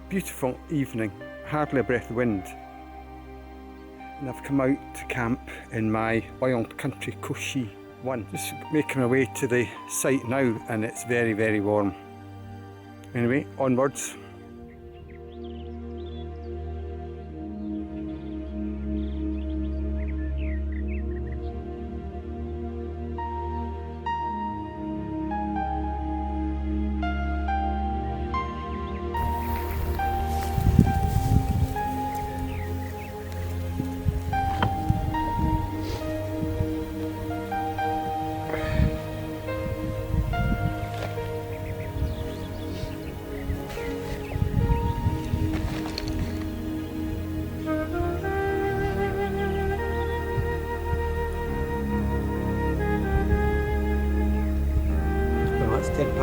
Beautiful evening, hardly a breath of wind, and I've come out to camp in my wild country Coshee I. Just making my way to the site now, and it's very, very warm. Anyway, onwards.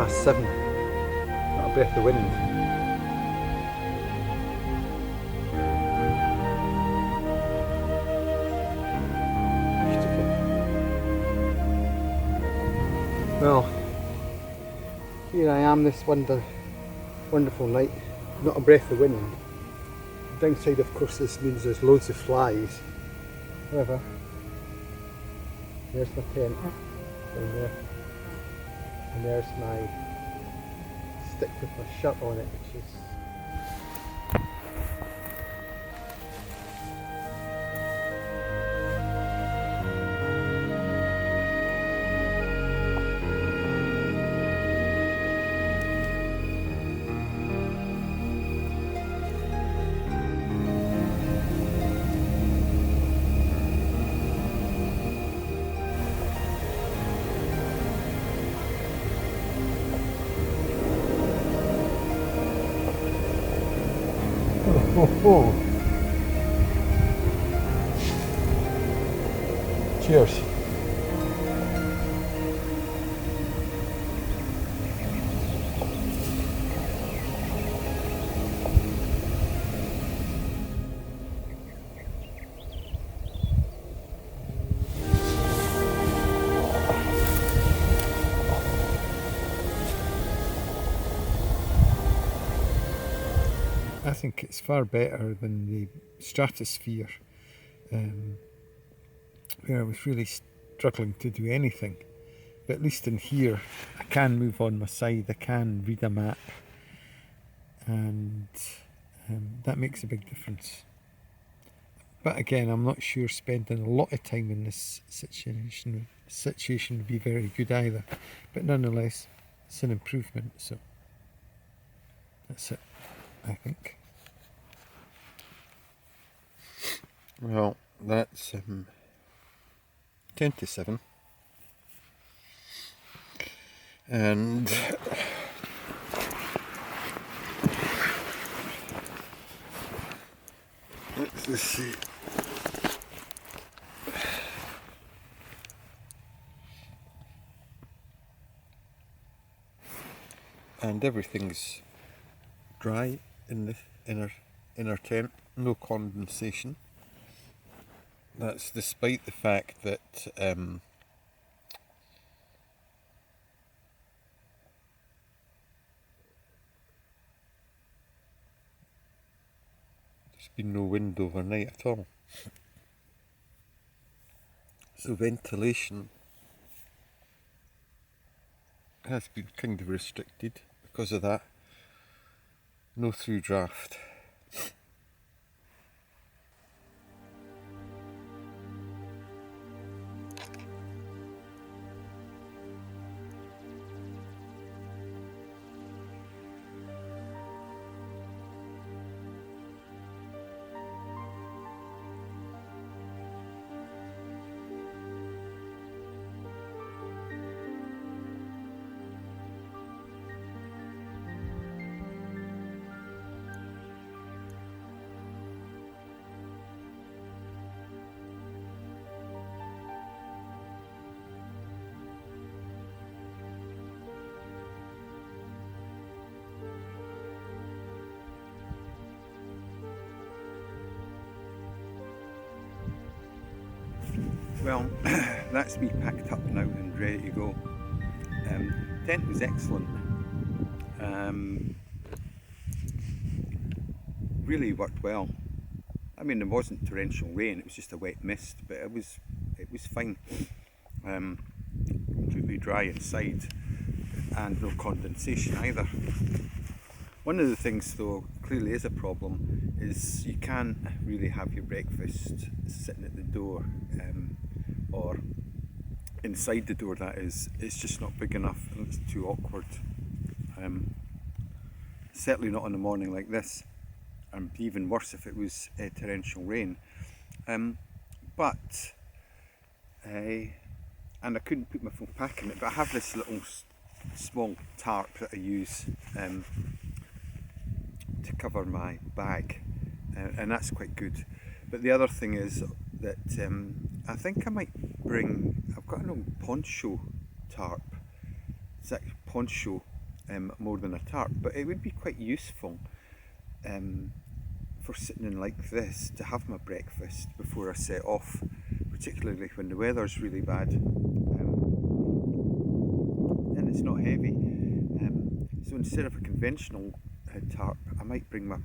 It's 7:10, not a breath of wind. Beautiful. Well, here I am this wonderful night, not a breath of wind. The downside, of course, this means there's loads of flies. However, there's my tent down there. And there's my stick with my shirt on it, which is oh. Cheers. I think it's far better than the Stratosphere, where I was really struggling to do anything. But at least in here, I can move on my side, I can read a map, and that makes a big difference. But again, I'm not sure spending a lot of time in this situation would be very good either. But nonetheless, it's an improvement, so that's it, I think. Well, that's 10 to 7, and let's see. And everything's dry in the inner tent, no condensation. That's despite the fact that there's been no wind overnight at all. So ventilation has been kind of restricted because of that. No through draft. Well, that's me packed up now and ready to go. Tent was excellent. really worked well. I mean, there wasn't torrential rain, it was just a wet mist, but it was fine. Completely dry inside and no condensation either. One of the things though clearly is a problem is you can't really have your breakfast sitting at the door, or inside the door, that is. It's just not big enough and it's too awkward. Certainly not on a morning like this, and even worse if it was torrential rain. And I couldn't put my full pack in it, but I have this little small tarp that I use to cover my bag, and that's quite good. But the other thing is that I think I might bring, I've got an old poncho tarp. It's actually poncho more than a tarp, but it would be quite useful for sitting in like this to have my breakfast before I set off, particularly when the weather's really bad and it's not heavy. So instead of a conventional tarp, I might bring my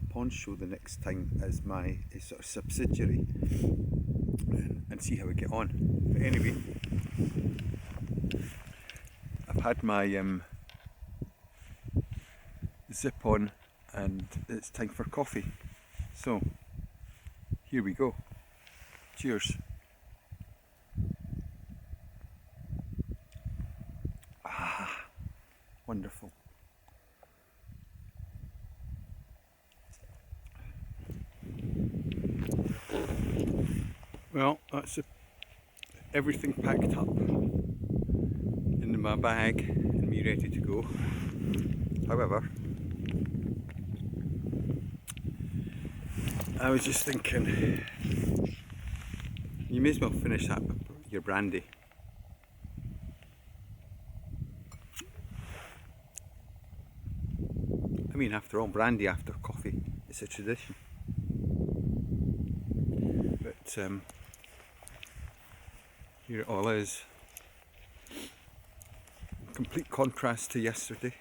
poncho the next time as my sort of subsidiary and see how we get on. But anyway, I've had my zip on and it's time for coffee. So here we go. Cheers. Ah, wonderful. Well, that's everything packed up in my bag and me ready to go. However, I was just thinking, you may as well finish that with your brandy. I mean, after all, brandy after coffee, it's a tradition. But here it all is. Complete contrast to yesterday.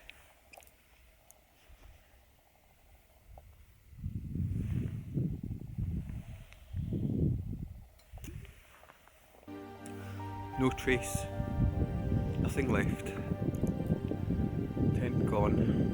No trace, nothing left. Tent gone.